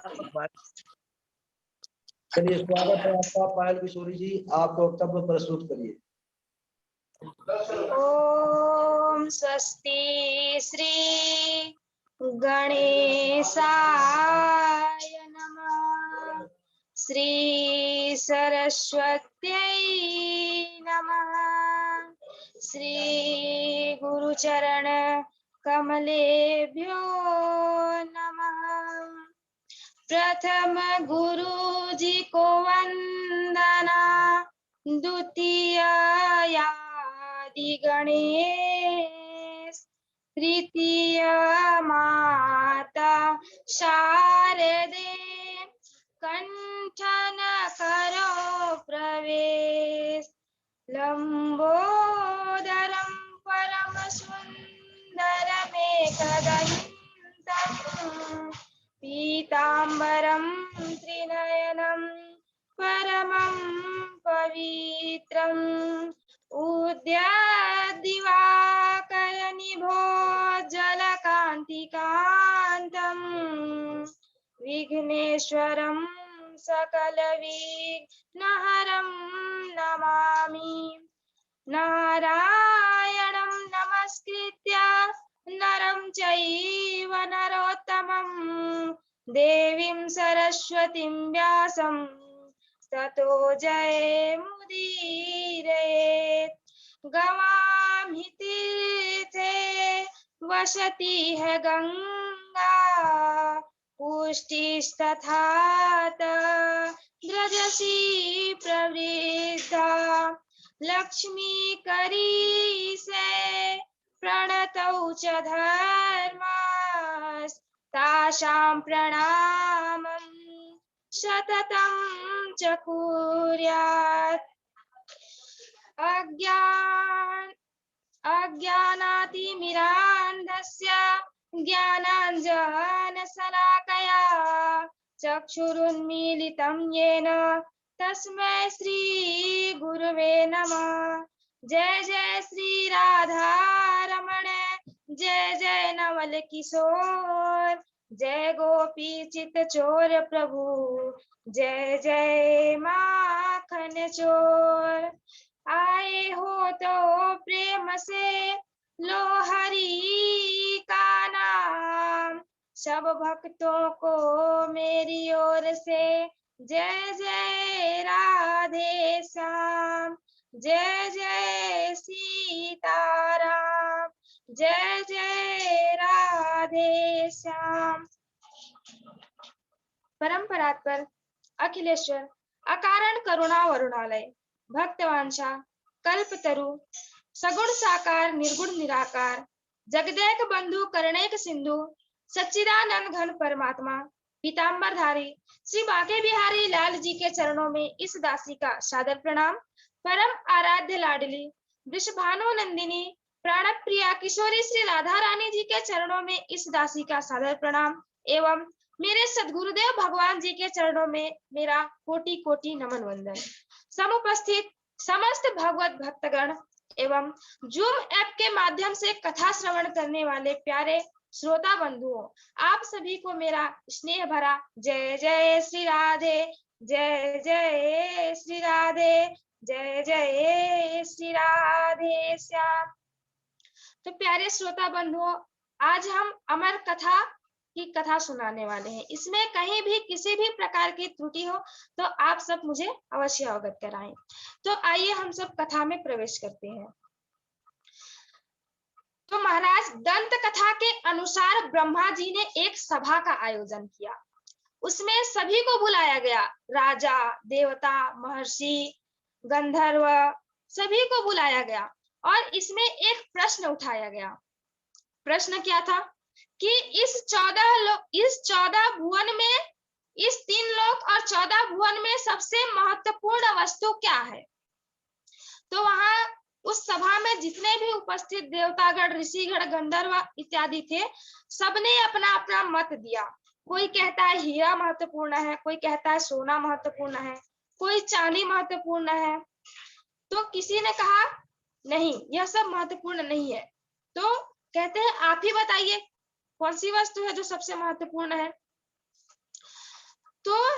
चलिए, स्वागत है आपका पायल किशोरी जी, आप वक्तव्य प्रस्तुत करिए। ओम स्वस्ति श्री गणेशाय नमः। श्री सरस्वत्यै नमः। श्री गुरुचरण कमलेभ्यो नमः। प्रथम गुरु जी को वंदना, द्वितीय आदि गणेश, तृतीय माता शारदे, कंठन करो प्रवेश। लंबोदरम परम सुंदरमेकदंतम्, पीतांबरम त्रिनयनम परमं पवित्रम्, उद्याद्दिवाकरनिभोज्ज्वलकान्तिकान्तम्, विघ्नेश्वरं सकलविघ्नहरं नमामि। नारायणं नमस्कृत्य नरं चैव नरोत्तमं, देवीं सरस्वतीं व्यासं ततो जयमुदीरयेत्। गवां तीर्थे वसति है गंगा, पुष्टिस्तथा द्रजसी प्रवृद्धा। लक्ष्मी करी से प्रणतौ च धर्मास्तासां प्रणामं सततं च कुर्यात्। अज्ञानातिमिरान्धस्य ज्ञानाञ्जनशलाकया चक्षुरुन्मीलितं येन तस्मै श्री गुरुवे नमः। जय जय श्री राधा रमण, जय जय नवल किशोर, जय गोपी चित चोर प्रभु, जय जय माखन चोर। आए हो तो प्रेम से लो हरि का नाम, सब भक्तों को मेरी ओर से जय जय राधे श्याम, जय जय सीताराम, जय जय राधे श्याम। परम्परात्पर अखिलेश्वर अकारण करुणा वरुणालय, भक्तवांछा कल्पतरु, सगुण साकार निर्गुण निराकार, जगदेक बंधु करुणैक सिंधु, सच्चिदानंद घन परमात्मा, पीतांबरधारी श्री बांके बिहारी लाल जी के चरणों में इस दासी का सादर प्रणाम। परम आराध्य लाडली वृषभानु नंदिनी प्राण प्रिया किशोरी श्री राधा रानी जी के चरणों में इस दासी का सादर प्रणाम एवं मेरे सदगुरुदेव भगवान जी के चरणों में मेरा कोटि कोटि नमन वंदन। समुपस्थित समस्त भगवत भक्तगण एवं जूम ऐप के माध्यम से कथा श्रवण करने वाले प्यारे श्रोता बंधुओं, आप सभी को मेरा स्नेह भरा जय जय श्री राधे, जय जय श्री राधे, जय जय श्री राधे श्याम। तो प्यारे श्रोता बंधुओं, आज हम अमर कथा की कथा सुनाने वाले हैं। इसमें कहीं भी किसी भी प्रकार की त्रुटि हो तो आप सब मुझे अवश्य अवगत कराएं। तो आइए हम सब कथा में प्रवेश करते हैं। तो महाराज, दंत कथा के अनुसार ब्रह्मा जी ने एक सभा का आयोजन किया। उसमें सभी को बुलाया गया, राजा, देवता, महर्षि, गंधर्व, सभी को बुलाया गया और इसमें एक प्रश्न उठाया गया। प्रश्न क्या था कि इस 14 भुवन में, इस 3 लोक और 14 भुवन में सबसे महत्वपूर्ण वस्तु क्या है। तो वहां उस सभा में जितने भी उपस्थित देवतागण, ऋषिगण, गंधर्व इत्यादि थे, सबने अपना अपना मत दिया। कोई कहता है हीरा महत्वपूर्ण है, कोई कहता है सोना महत्वपूर्ण है, कोई चांदी महत्वपूर्ण है। तो किसी ने कहा नहीं, यह सब महत्वपूर्ण नहीं है। तो कहते हैं आप ही बताइए कौन सी वस्तु है जो सबसे महत्वपूर्ण है।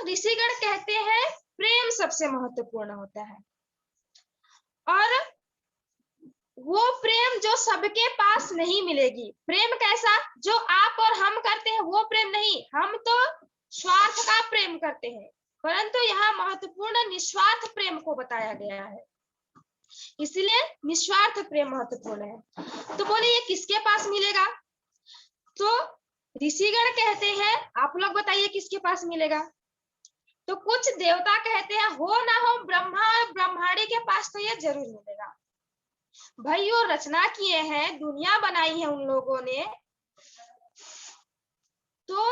ऋषिगण कहते हैं प्रेम सबसे महत्वपूर्ण होता है, और वो प्रेम जो सबके पास नहीं मिलेगी। प्रेम कैसा? जो आप और हम करते हैं वो प्रेम नहीं, हम तो स्वार्थ का प्रेम करते हैं, परंतु यहाँ महत्वपूर्ण निस्वार्थ प्रेम को बताया गया है, इसलिए निस्वार्थ प्रेम महत्वपूर्ण है। तो बोले ये किसके पास मिलेगा? तो ऋषिगण कहते हैं, आप लोग बताइए किसके पास मिलेगा? तो कुछ देवता कहते हैं हो ना हो ब्रह्मा और ब्रह्माणी के पास तो ये जरूर मिलेगा। भाई वो रचना किए हैं, दुनिया बनाई है उन लोगों ने, तो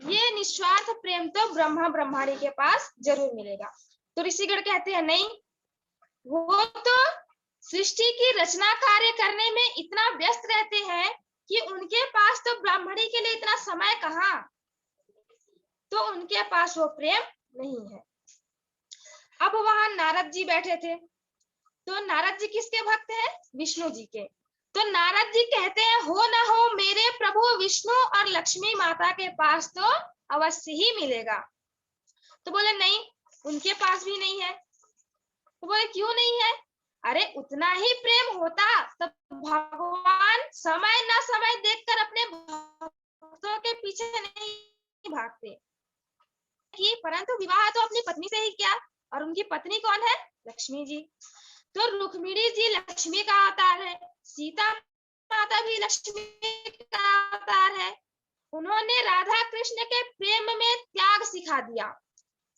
ये निस्वार्थ प्रेम तो ब्रह्मा ब्रह्माणी के पास जरूर मिलेगा। तो ऋषिगण कहते हैं नहीं, वो तो सृष्टि की रचना कार्य करने में इतना व्यस्त रहते हैं कि उनके पास तो ब्राह्मणी के लिए इतना समय कहाँ, तो उनके पास वो प्रेम नहीं है। अब वहां नारद जी बैठे थे, तो नारद जी किसके भक्त हैं? विष्णु जी के। तो नारद जी कहते हैं हो ना हो मेरे प्रभु विष्णु और लक्ष्मी माता के पास तो अवश्य ही मिलेगा। तो बोले नहीं, उनके पास भी नहीं है। तो बोले क्यों नहीं है? अरे उतना ही प्रेम होता तो भगवान समय ना समय देखकर अपने भक्तों के पीछे नहीं भागते कि, परंतु विवाह तो अपनी पत्नी से ही किया, और उनकी पत्नी कौन है? लक्ष्मी जी। तो रुक्मिणी जी लक्ष्मी का अवतार है, सीता माता भी लक्ष्मी का अवतार है। उन्होंने राधा कृष्ण के प्रेम में त्याग सिखा दिया।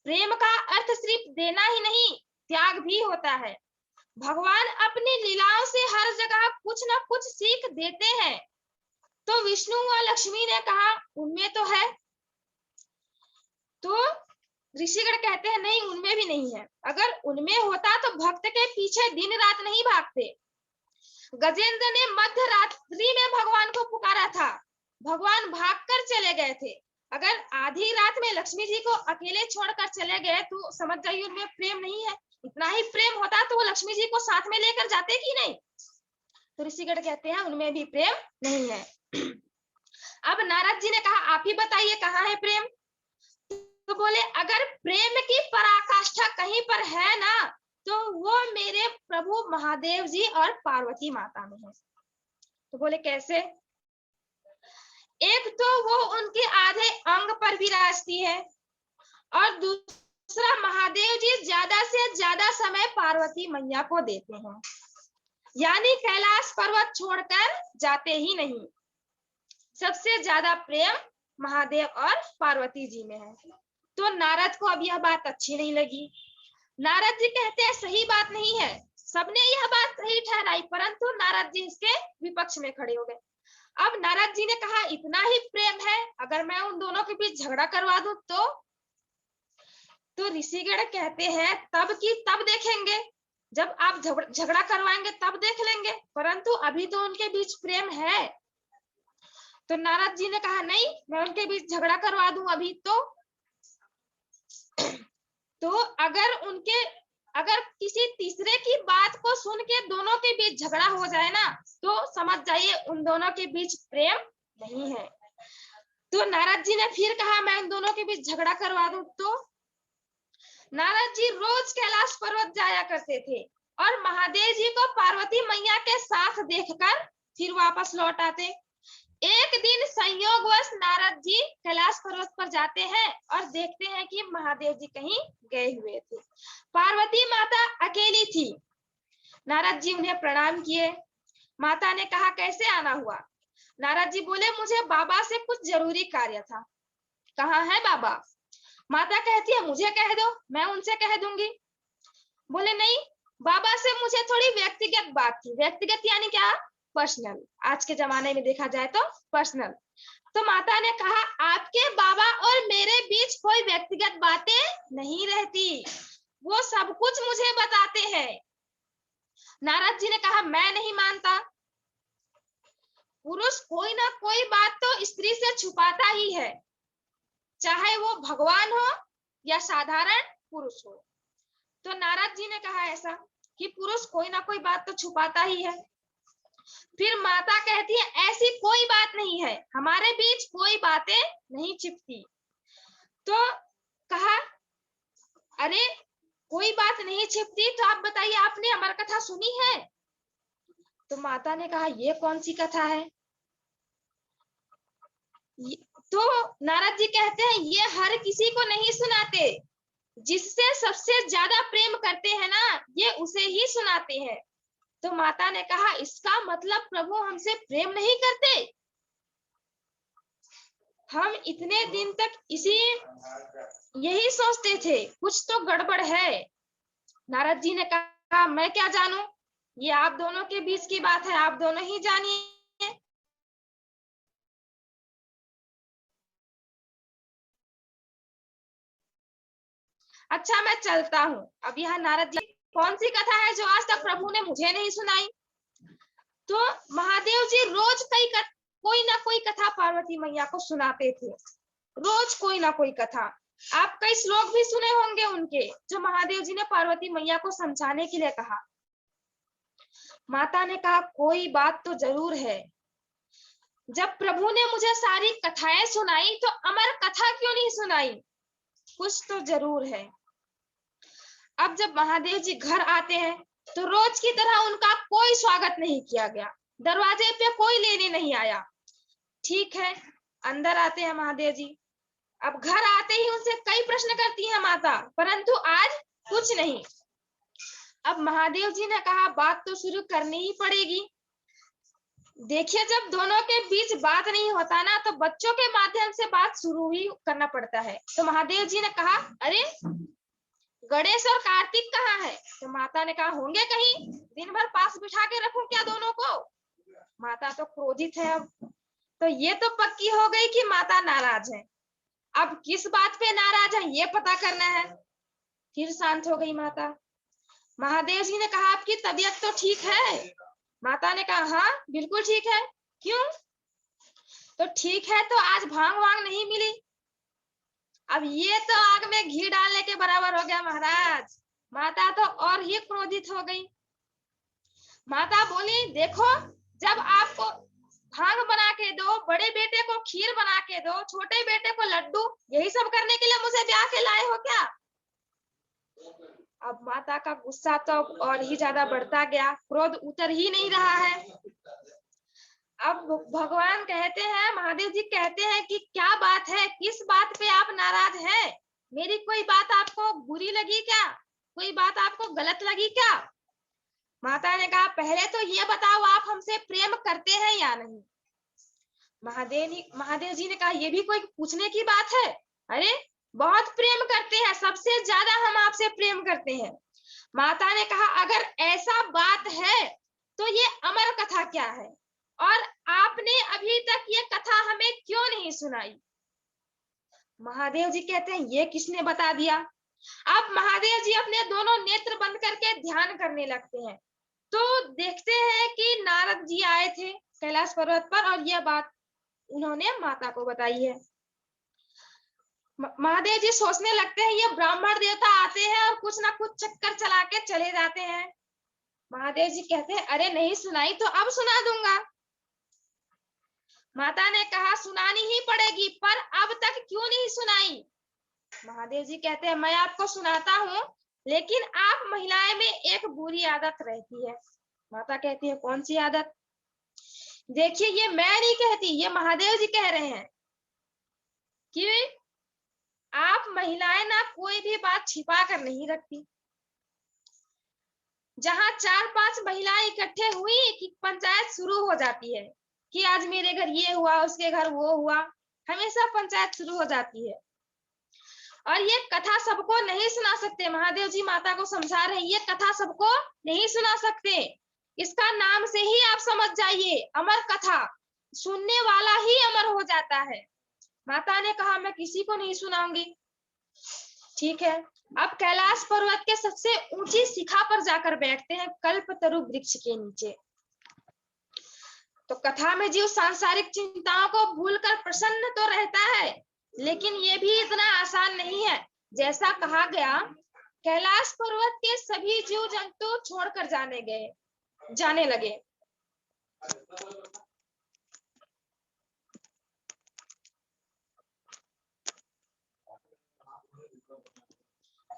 प्रेम का अर्थ सिर्फ देना ही नहीं, त्याग भी होता है। भगवान अपनी लीलाओं से हर जगह कुछ ना कुछ सीख देते हैं। तो विष्णु और लक्ष्मी ने कहा उनमें तो है। तो ऋषिगण कहते हैं नहीं, उनमें भी नहीं है। अगर उनमें होता तो भक्त के पीछे दिन रात नहीं भागते। गजेंद्र ने मध्य रात्रि में भगवान को पुकारा था, भगवान भागकर चले गए थे। अगर आधी रात में लक्ष्मी जी को अकेले छोड़कर चले गए तो समझ जाइए उनमें प्रेम नहीं है। इतना ही प्रेम होता तो वो लक्ष्मी जी को साथ में लेकर जाते कि नहीं। तो ऋषिगण कहते हैं उनमें भी प्रेम नहीं है। अब नारद जी ने कहा आप ही बताइए कहाँ है प्रेम? तो बोले अगर प्रेम की पराकाष्ठा कहीं पर है ना, तो वो मेरे प्रभु महादेव जी और पार्वती माता में है। तो बोले कैसे? एक तो वो उनके आधे अंग पर विराजती है, और दूसरा महादेव जी ज्यादा से ज्यादा समय पार्वती मैया को देते हैं, यानी कैलाश पर्वत छोड़कर जाते ही नहीं। सबसे ज्यादा प्रेम महादेव और पार्वती जी में है। तो नारद को अब यह बात अच्छी नहीं लगी। नारद जी कहते हैं सही बात नहीं है, सबने यह बात सही ठहराई, परंतु नारद जी इसके विपक्ष में खड़े हो गए। अब नारद जी ने कहा इतना ही प्रेम है, अगर मैं उन दोनों के बीच झगड़ा करवा दूं तो ऋषिगण कहते हैं तब की तब देखेंगे, जब आप झगड़ा करवाएंगे तब देख लेंगे, परंतु अभी तो उनके बीच प्रेम है। तो नारद जी ने कहा नहीं, मैं उनके बीच झगड़ा करवा दूं अभी तो अगर किसी तीसरे की बात को सुन के दोनों के बीच झगड़ा हो जाए ना, तो समझ जाइए उन दोनों के बीच प्रेम नहीं है। तो नारद जी ने फिर कहा मैं उन दोनों के बीच झगड़ा करवा दूं। तो नारद जी रोज कैलाश पर्वत जाया करते थे, और महादेव जी को पार्वती मैया के साथ देखकर फिर वापस लौट आते। एक दिन संयोगवश नारद जी कैलाश पर्वत पर जाते हैं और देखते हैं कि महादेव जी कहीं गए हुए थे। पार्वती माता अकेली थी। नारद जी उन्हें प्रणाम किए। माता ने कहा कैसे आना हुआ? नारद जी बोले मुझे बाबा से कुछ जरूरी कार्य था। कहाँ है बाबा? माता कहती है मुझे कह दो, मैं उनसे कह दूंगी। बोले नहीं, बाबा से मुझे थोड़ी व्यक्तिगत बात थी। व्यक्तिगत यानी क्या? पर्सनल। आज के जमाने में देखा जाए तो पर्सनल। तो माता ने कहा आपके बाबा और मेरे बीच कोई व्यक्तिगत बातें नहीं रहती, वो सब कुछ मुझे बताते हैं। नारद जी ने कहा मैं नहीं मानता। पुरुष कोई ना कोई बात तो स्त्री से छुपाता ही है, चाहे वो भगवान हो या साधारण पुरुष हो। तो नारद जी ने कहा ऐसा कि पुरुष कोई ना कोई बात तो छुपाता ही है। फिर माता कहती है ऐसी कोई बात नहीं है, हमारे बीच कोई बातें नहीं छिपती। तो कहा अरे कोई बात नहीं छिपती, तो आप बताइए आपने अमर कथा सुनी है? तो माता ने कहा ये कौन सी कथा है? तो नारद जी कहते हैं ये हर किसी को नहीं सुनाते, जिससे सबसे ज्यादा प्रेम करते हैं ना, ये उसे ही सुनाते हैं। तो माता ने कहा इसका मतलब प्रभु हमसे प्रेम नहीं करते? हम इतने दिन तक यही सोचते थे, कुछ तो गड़बड़ है। नारद जी ने कहा मैं क्या जानूं, ये आप दोनों के बीच की बात है, आप दोनों ही जानिए। अच्छा मैं चलता हूँ। अब यह नारद जी कौन सी कथा है जो आज तक प्रभु ने मुझे नहीं सुनाई? तो महादेव जी रोज कोई ना कोई कथा पार्वती मैया को सुनाते थे, रोज कोई ना कोई कथा। आप कई श्लोक भी सुने होंगे उनके, जो महादेव जी ने पार्वती मैया को समझाने के लिए कहा। माता ने कहा कोई बात तो जरूर है, जब प्रभु ने मुझे सारी कथाएं सुनाई तो अमर कथा क्यों नहीं सुनाई? कुछ तो जरूर है। अब जब महादेव जी घर आते हैं तो रोज की तरह उनका कोई स्वागत नहीं किया गया, दरवाजे पे कोई लेने नहीं आया। ठीक है, अंदर आते हैं महादेव जी। अब घर आते ही उनसे कई प्रश्न करती है माता, परंतु आज कुछ नहीं। अब महादेव जी ने कहा बात तो शुरू करनी ही पड़ेगी। देखिए जब दोनों के बीच बात नहीं होता ना, तो बच्चों के माध्यम से बात शुरू ही करना पड़ता है। तो महादेव जी ने कहा अरे गणेश और कार्तिक कहाँ है? तो माता ने कहा होंगे कहीं, दिन भर पास बिठा के रखूं क्या दोनों को? माता तो क्रोधित है। अब तो ये तो पक्की हो गई कि माता नाराज है। अब किस बात पे नाराज है ये पता करना है। फिर शांत हो गई माता। महादेव जी ने कहा आपकी तबीयत तो ठीक है? माता ने कहा हाँ बिल्कुल ठीक है। क्यों? तो ठीक है तो आज भांग वांग नहीं मिली? अब ये तो आग में घी डालने के बराबर हो गया महाराज। माता तो और ही क्रोधित हो गई। माता बोली देखो, जब आपको भांग बना के दो, बड़े बेटे को खीर बना के दो, छोटे बेटे को लड्डू, यही सब करने के लिए मुझे ब्याह के लाए हो क्या? अब माता का गुस्सा तो और ही ज्यादा बढ़ता गया, क्रोध उतर ही नहीं रहा है। अब भगवान कहते हैं, महादेव जी कहते हैं कि क्या बात है, किस बात पे आप नाराज हैं? मेरी कोई बात आपको बुरी लगी क्या? कोई बात आपको गलत लगी क्या? माता ने कहा पहले तो ये बताओ आप हमसे प्रेम करते हैं या नहीं? महादेव जी ने कहा ये भी कोई पूछने की बात है? अरे बहुत प्रेम करते हैं, सबसे ज्यादा हम आपसे प्रेम करते हैं। माता ने कहा अगर ऐसा बात है तो ये अमर कथा क्या है, और आपने अभी तक ये कथा हमें क्यों नहीं सुनाई? महादेव जी कहते हैं ये किसने बता दिया? अब महादेव जी अपने दोनों नेत्र बंद करके ध्यान करने लगते हैं, तो देखते हैं कि नारद जी आए थे कैलाश पर्वत पर और यह बात उन्होंने माता को बताई है। महादेव जी सोचने लगते हैं ये ब्राह्मण देवता आते हैं और कुछ ना कुछ चक्कर चला के चले जाते हैं। महादेव जी कहते हैं अरे नहीं सुनाई तो अब सुना दूंगा। माता ने कहा सुनानी ही पड़ेगी, पर अब तक क्यों नहीं सुनाई? महादेव जी कहते हैं मैं आपको सुनाता हूँ, लेकिन आप महिलाएं में एक बुरी आदत रहती है। माता कहती है कौन सी आदत? देखिए ये मैं नहीं कहती, ये महादेव जी कह रहे हैं कि आप महिलाएं ना कोई भी बात छिपा कर नहीं रखती। जहां 4-5 महिलाएं इकट्ठे हुई कि पंचायत शुरू हो जाती है कि आज मेरे घर ये हुआ, उसके घर वो हुआ, हमेशा पंचायत शुरू हो जाती है। और ये कथा सबको नहीं सुना सकते। महादेव जी माता को समझा रहे हैं ये कथा सबको नहीं सुना सकते। इसका नाम से ही आप समझ जाइए, अमर कथा, सुनने वाला ही अमर हो जाता है। माता ने कहा मैं किसी को नहीं सुनाऊंगी। ठीक है, अब कैलाश पर्वत के सबसे ऊंची शिखा पर जाकर बैठते हैं, कल्पतरु वृक्ष के नीचे। तो कथा में जीव सांसारिक चिंताओं को भूलकर प्रसन्न तो रहता है, लेकिन ये भी इतना आसान नहीं है। जैसा कहा गया कैलाश पर्वत के सभी जीव जंतु छोड़कर जाने लगे।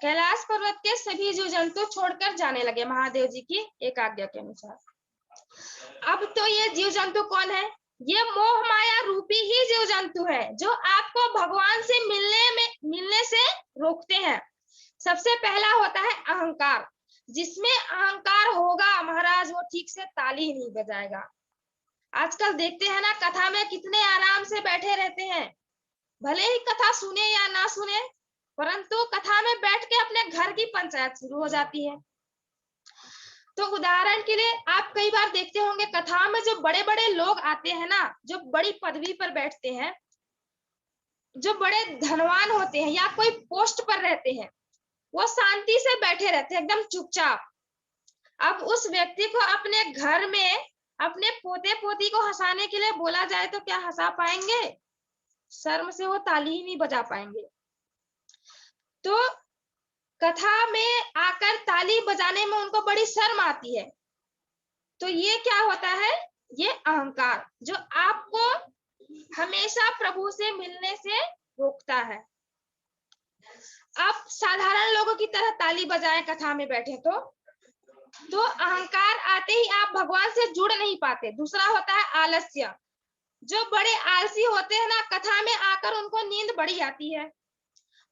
कैलाश पर्वत के सभी जीव जंतु छोड़कर जाने लगे महादेव जी की एक आज्ञा के अनुसार। अब तो ये जीव जंतु कौन है? ये मोह माया रूपी ही जीव जंतु है जो आपको भगवान से मिलने से रोकते हैं। सबसे पहला होता है अहंकार। जिसमें अहंकार होगा महाराज वो ठीक से ताली नहीं बजाएगा। आजकल देखते हैं ना, कथा में कितने आराम से बैठे रहते हैं, भले ही कथा सुने या ना सुने, परंतु कथा में बैठ के अपने घर की पंचायत शुरू हो जाती है। तो उदाहरण के लिए आप कई बार देखते होंगे कथा में जो बड़े बड़े लोग आते हैं ना, जो बड़ी पदवी पर बैठते हैं, जो बड़े धनवान होते हैं या कोई पोस्ट पर रहते हैं, वो शांति से बैठे रहते हैं एकदम चुपचाप। अब उस व्यक्ति को अपने घर में अपने पोते पोती को हंसाने के लिए बोला जाए तो क्या हंसा पाएंगे? शर्म से वो ताली ही नहीं बजा पाएंगे। तो कथा में आकर ताली बजाने में उनको बड़ी शर्म आती है। तो ये क्या होता है? ये अहंकार जो आपको हमेशा प्रभु से मिलने से रोकता है। आप साधारण लोगों की तरह ताली बजाएं कथा में बैठे तो अहंकार आते ही आप भगवान से जुड़ नहीं पाते। दूसरा होता है आलस्य। जो बड़े आलसी होते हैं ना, कथा में आकर उनको नींद बड़ी आती है।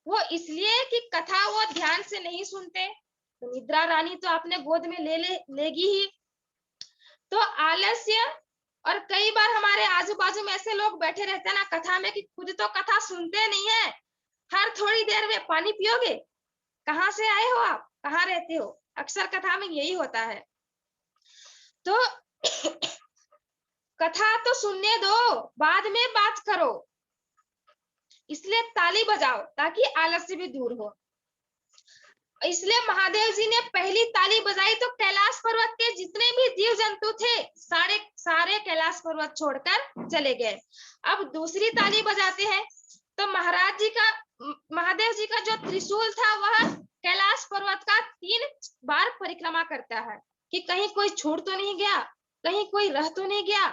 वो इसलिए कि कथा वो ध्यान से नहीं सुनते, तो निद्रा रानी तो अपने गोद में लेगी ही। तो आलस्य, और कई बार हमारे आजू बाजू में ऐसे लोग बैठे रहते हैं ना कथा में कि खुद तो कथा सुनते नहीं है, हर थोड़ी देर में पानी पियोगे, कहाँ से आए हो आप, कहाँ रहते हो, अक्सर कथा में यही होता है। तो कथा तो सुनने दो, बाद में बात करो, इसलिए ताली बजाओ ताकि आलस्य भी दूर हो। इसलिए महादेव जी ने पहली ताली बजाई तो कैलाश पर्वत के जितने भी जीव जंतु थे सारे कैलाश पर्वत छोड़कर चले गए। अब दूसरी ताली बजाते हैं तो महादेव जी का जो त्रिशूल था वह कैलाश पर्वत का 3 बार परिक्रमा करता है कि कहीं कोई छूट तो नहीं गया, कहीं कोई रह तो नहीं गया।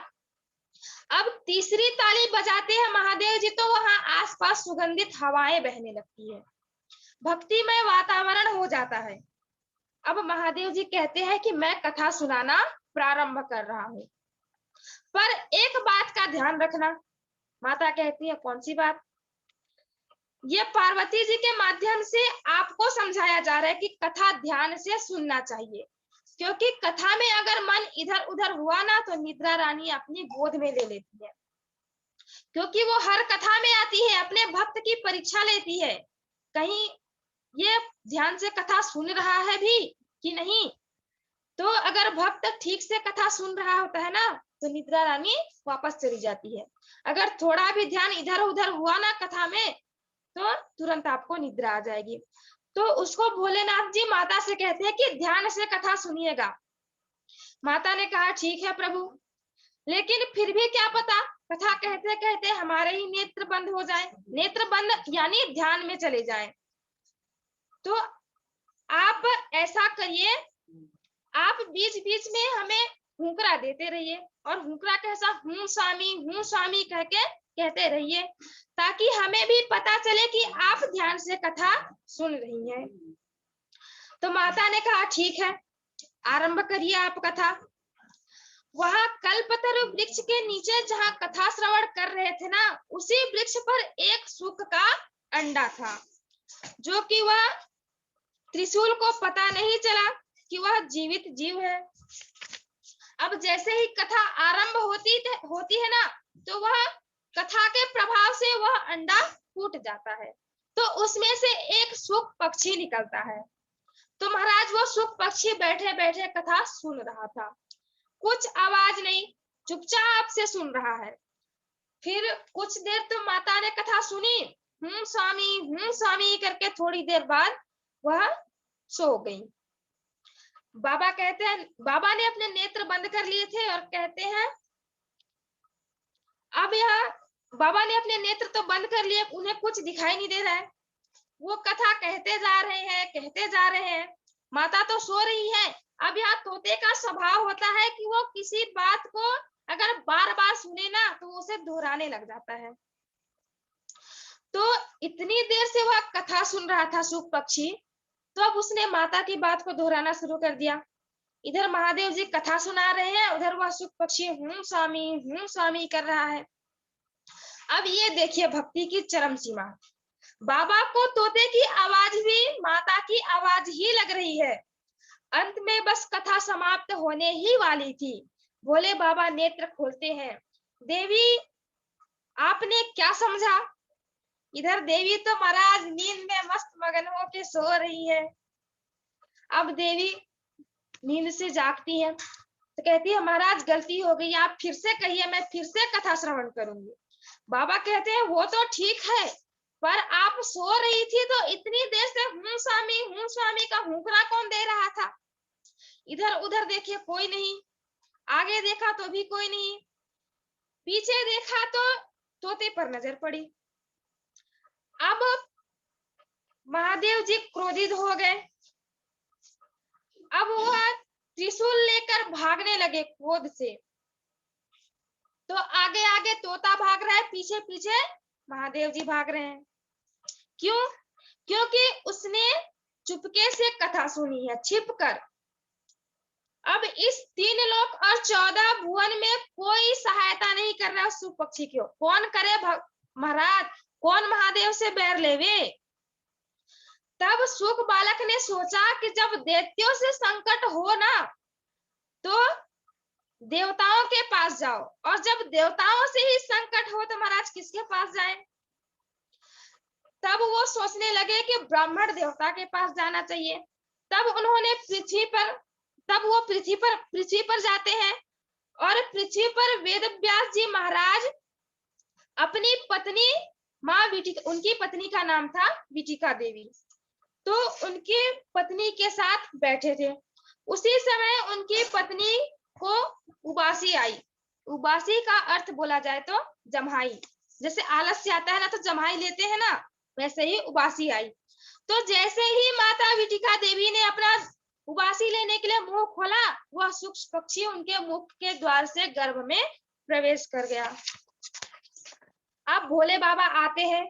अब तीसरी ताली बजाते हैं महादेव जी तो वहां आसपास सुगंधित हवाएं बहने लगती है, भक्तिमय वातावरण हो जाता है। अब महादेव जी कहते हैं कि मैं कथा सुनाना प्रारंभ कर रहा हूं, पर एक बात का ध्यान रखना। माता कहती है कौन सी बात? ये पार्वती जी के माध्यम से आपको समझाया जा रहा है कि कथा ध्यान से सुनना चाहिए, क्योंकि कथा में अगर मन इधर उधर हुआ ना तो निद्रा रानी अपनी गोद में ले लेती है, क्योंकि वो हर कथा में आती है, अपने भक्त की परीक्षा लेती है, कहीं ये ध्यान से कथा सुन रहा है भी कि नहीं। तो अगर भक्त ठीक से कथा सुन रहा होता है ना तो निद्रा रानी वापस चली जाती है। अगर थोड़ा भी ध्यान इधर उधर हुआ ना कथा में तो तुरंत आपको निद्रा आ जाएगी। तो उसको भोलेनाथ जी माता से कहते हैं कि ध्यान से कथा सुनिएगा। माता ने कहा ठीक है प्रभु, लेकिन फिर भी क्या पता कथा कहते कहते हमारे ही नेत्र बंद हो जाए, नेत्र बंद यानी ध्यान में चले जाए। तो आप ऐसा करिए, आप बीच बीच में हमें हुंकरा देते रहिए, और हुंकरा कैसा, हूं स्वामी कह के कहते रहिए, ताकि हमें भी पता चले कि आप ध्यान से कथा सुन रही हैं। तो माता ने कहा ठीक है, आरंभ करिए आप कथा। वहां कल्पतरु वृक्ष के नीचे जहां कथा श्रवण कर रहे थे ना, उसी वृक्ष पर एक सुक का अंडा था, जो कि वह त्रिशूल को पता नहीं चला कि वह जीवित जीव है। अब जैसे ही कथा आरंभ होती है ना, तो वह कथा के प्रभाव से वह अंडा फूट जाता है, तो उसमें से एक सुक पक्षी निकलता है। तो महाराज वो सुक पक्षी बैठे बैठे कथा सुन रहा था, कुछ आवाज नहीं, चुपचाप से सुन रहा है। फिर कुछ देर तो माता ने कथा सुनी, हूं स्वामी करके, थोड़ी देर बाद वह सो गई। बाबा कहते हैं, बाबा ने अपने नेत्र बंद कर लिए थे और कहते हैं अब बाबा ने अपने नेत्र तो बंद कर लिए, उन्हें कुछ दिखाई नहीं दे रहा है। वो कथा कहते जा रहे हैं, माता तो सो रही है। अब यहाँ तोते का स्वभाव होता है कि वो किसी बात को अगर बार बार सुने ना तो उसे दोहराने लग जाता है। तो इतनी देर से वह कथा सुन रहा था सुक पक्षी, तो अब उसने माता की बात को दोहराना शुरू कर दिया। इधर महादेव जी कथा सुना रहे हैं, उधर वह सुख पक्षी हूँ स्वामी कर रहा है। अब ये देखिए भक्ति की चरम सीमा। बाबा को तोते की आवाज भी माता की आवाज ही लग रही है। अंत में बस कथा समाप्त होने ही वाली थी। भोले बाबा नेत्र खोलते हैं। देवी, आपने क्या समझा? इधर देवी तो महाराज नींद में मस्त मगन होके सो रही है। अब देवी नींद से जागती है तो कहती है, महाराज गलती हो गई, आप फिर से कहिए, मैं फिर से कथा श्रवण करूंगी। बाबा कहते हैं, वो तो ठीक है, पर आप सो रही थी तो इतनी देर से हूँ स्वामी का हुंकरा कौन दे रहा था? इधर उधर देखिए कोई नहीं, आगे देखा तो भी कोई नहीं, पीछे देखा तो तोते पर नजर पड़ी। अब महादेव जी क्रोधित हो गए। अब वह त्रिशूल लेकर भागने लगे क्रोध से। तो आगे आगे तोता भाग रहा है, पीछे पीछे महादेव जी भाग रहे हैं। क्यों? क्योंकि उसने चुपके से कथा सुनी है, छिपकर। अब इस 3 लोक और 14 भुवन में कोई सहायता नहीं कर रहा उस पक्षी को। कौन करे महाराज, कौन महादेव से बैर लेवे? तब सुख बालक ने सोचा कि जब दैत्यों से संकट हो ना, तो देवताओं के पास जाओ, और जब देवताओं से ही संकट हो तो महाराज किसके पास जाएं? तब वो सोचने लगे कि ब्राह्मण देवता के पास जाना चाहिए। तब उन्होंने पृथ्वी पर जाते हैं, और पृथ्वी पर वेद व्यास जी महाराज अपनी पत्नी माँ विटिका, उनकी पत्नी का नाम था विटिका देवी, तो उनकी पत्नी के साथ बैठे थे। उसी समय उनकी पत्नी को उबासी आई। उबासी का अर्थ बोला जाए तो जम्हाई। जैसे आलस्य आता है ना तो जम्हाई लेते हैं ना, वैसे ही उबासी आई। तो जैसे ही माता विटिका देवी ने अपना उबासी लेने के लिए मुंह खोला, वह सूक्ष्म पक्षी उनके मुख के द्वार से गर्भ में प्रवेश कर गया। अब भोले बाबा आते हैं,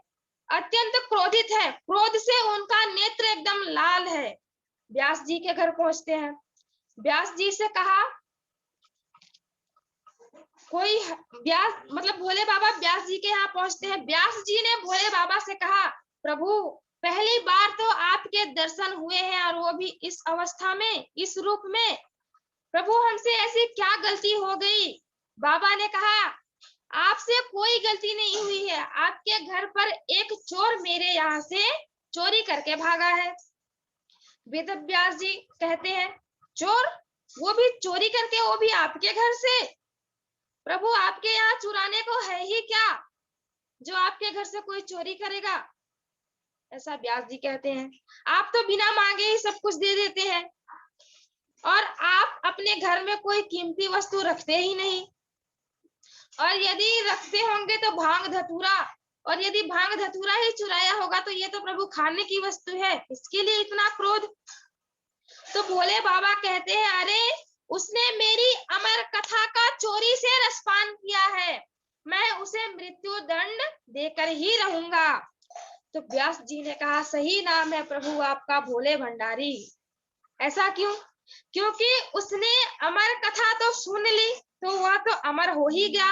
अत्यंत क्रोधित है, क्रोध से उनका नेत्र एकदम लाल है। व्यास जी के घर पहुंचते हैं। व्यास जी से कहा, कोई व्यास मतलब भोले बाबा व्यास जी के यहाँ पहुंचते हैं। व्यास जी ने भोले बाबा से कहा, प्रभु पहली बार तो आपके दर्शन हुए हैं, और वो भी इस अवस्था में, इस रूप में। प्रभु हमसे ऐसी क्या गलती हो गई? बाबा ने कहा, आपसे कोई गलती नहीं हुई है, आपके घर पर एक चोर मेरे यहाँ से चोरी करके भागा है। वेद व्यास जी कहते हैं, चोर? वो भी चोरी करके, वो भी आपके घर से? प्रभु आपके यहाँ चुराने को है ही क्या जो आपके घर से कोई चोरी करेगा? ऐसा व्यास जी कहते हैं। आप तो बिना मांगे ही सब कुछ दे देते हैं, और आप अपने घर में कोई कीमती वस्तु रखते ही नहीं, और यदि रखते होंगे तो भांग धतूरा, और यदि भांग धतूरा ही चुराया होगा तो ये तो प्रभु खाने की वस्तु है, इसके लिए इतना क्रोध? तो भोले बाबा कहते हैं, अरे उसने मेरी अमर कथा का चोरी से रसपान किया है, मैं उसे मृत्यु दंड देकर ही रहूंगा। तो व्यास जी ने कहा, सही नाम है प्रभु आपका भोले भंडारी। ऐसा क्यों? क्योंकि उसने अमर कथा तो सुन ली, तो वह तो अमर हो ही गया।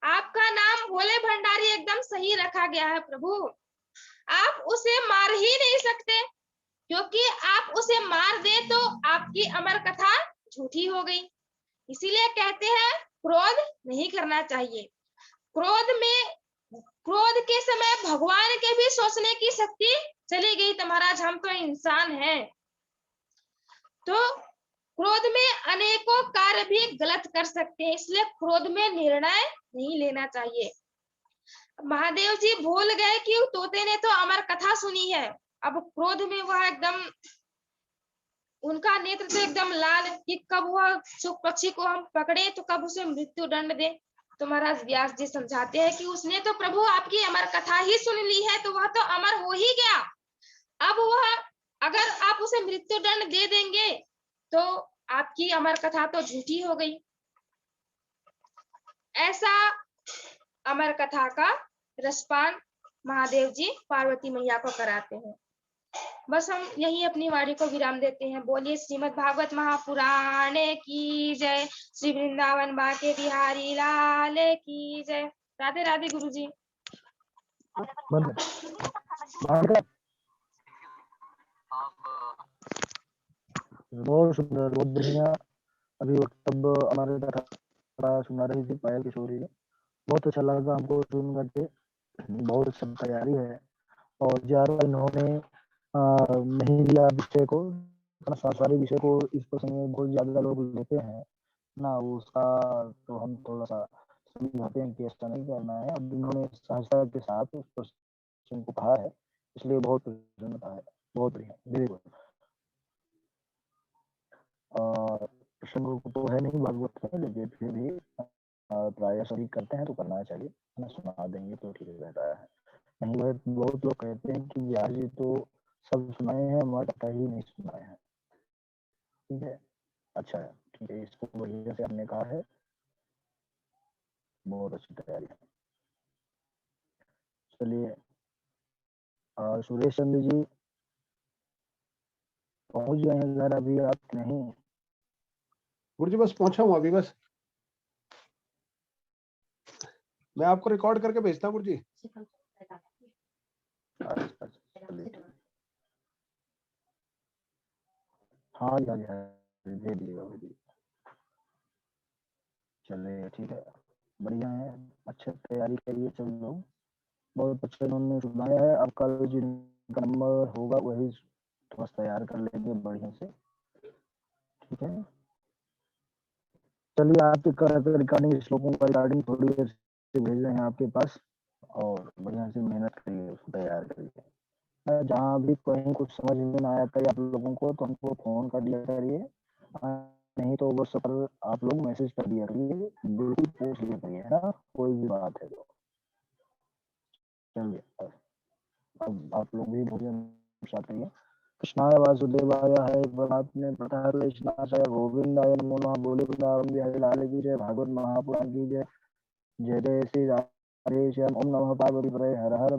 आपका नाम भोले भंडारी एकदम सही रखा गया है प्रभु। आप उसे मार ही नहीं सकते, क्योंकि आप उसे मार दे तो आपकी अमर कथा झूठी हो गई। इसीलिए कहते हैं क्रोध नहीं करना चाहिए। क्रोध के समय भगवान के भी सोचने की शक्ति चली गई, तो महाराज हम तो इंसान हैं, तो क्रोध में अनेकों कार्य भी गलत कर सकते हैं, इसलिए क्रोध में निर्णय नहीं लेना चाहिए। महादेव जी भूल गए कि तोते ने तो अमर कथा सुनी है। अब क्रोध में वह एकदम, उनका नेत्र तो एकदम लाल कि कब वह सुख पक्षी को हम पकड़े तो कब उसे मृत्यु दंड दे। तो महाराज व्यास जी समझाते हैं कि उसने तो प्रभु आपकी अमर कथा ही सुन ली है, तो वह तो अमर हो ही गया। अब वह, अगर आप उसे मृत्यु दंड दे देंगे तो आपकी अमर कथा तो झूठी हो गई। ऐसा अमर कथा का रसपान महादेव जी पार्वती मैया को कराते हैं। बस हम यही अपनी वाणी को विराम देते हैं। बोलिए श्रीमद् भागवत महापुराण की जय, श्री वृंदावन बाके बिहारी लाल की जय। राधे राधे गुरुजी। बहुत सुंदर, बहुत बढ़िया। अभी वक्तव्य हमारे तरह सुना रही थी पायल किशोरी, बहुत अच्छा लगा हमको सुन करके। बहुत अच्छा तैयारी है और ज्यादा इन्होंने नहीं लिया विषय को, सारे विषय को इस प्रसंग में बहुत ज्यादा लोग लेते हैं ना, उसका तो हम थोड़ा सा समझाते हैं कि ऐसा नहीं करना है। अब इन्होंने सहजता के साथ उस प्रसंग को कहा है, इसलिए बहुत प्रसन्नता है। बहुत बढ़िया, वेरी गुड। प्रसंग तो है नहीं भागवत में, लेकिन फिर भी प्राय सभी करते हैं तो करना चाहिए, ना सुना देंगे तो ठीक रहता है। नहीं बहुत लोग कहते हैं कि बिहार जी तो सब सुनाए हैं, हमारा कथा ही नहीं सुनाए हैं। ठीक है, अच्छा है, ठीक है, इसको बढ़िया से हमने कहा है, बहुत अच्छी तैयारी है। चलिए, सुरेश चंद्र जी पहुंच गए हैं घर अभी, आप नहीं? गुरुजी बस पहुंचा हूँ अभी, बस मैं आपको रिकॉर्ड करके भेजता हूँ गुरुजी। हाँ जी, दे दिएगा। चलिए ठीक है, बढ़िया है, अच्छे तैयारी करिए सब लोग, बहुत अच्छा इन्होंने सुनाया है। अब कल जिनका नंबर होगा वही थोड़ा तैयार कर लेंगे बढ़िया से, ठीक है। चलिए, आपके रिकॉर्डिंग श्लोकों का रिकॉर्डिंग थोड़ी देर से भेज रहे हैं आपके पास, और बढ़िया से मेहनत करिए, उसको तैयार करिए। जहाँ भी कहीं कुछ समझ में ना आया करिए आप लोगों को, तो हमको फोन कर दिया करिए, नहीं तो व्हाट्सएप पर आप लोग मैसेज कर दिया करिए, बिल्कुल पूछ लिया करिए, है ना, कोई भी बात है तो। चलिए, अब आप लोग भी भोजन साथ करिए। कृष्णाय वासुदेवाय हरे परमात्मे प्रथा कृष्णाय गोविंदाय नमो नमः। बोले वृंदावन बिहारी लाल की जय, भागवत महापुराण की जय। जय जय श्री राधेश्याम। ओम नमः पार्वती हर हर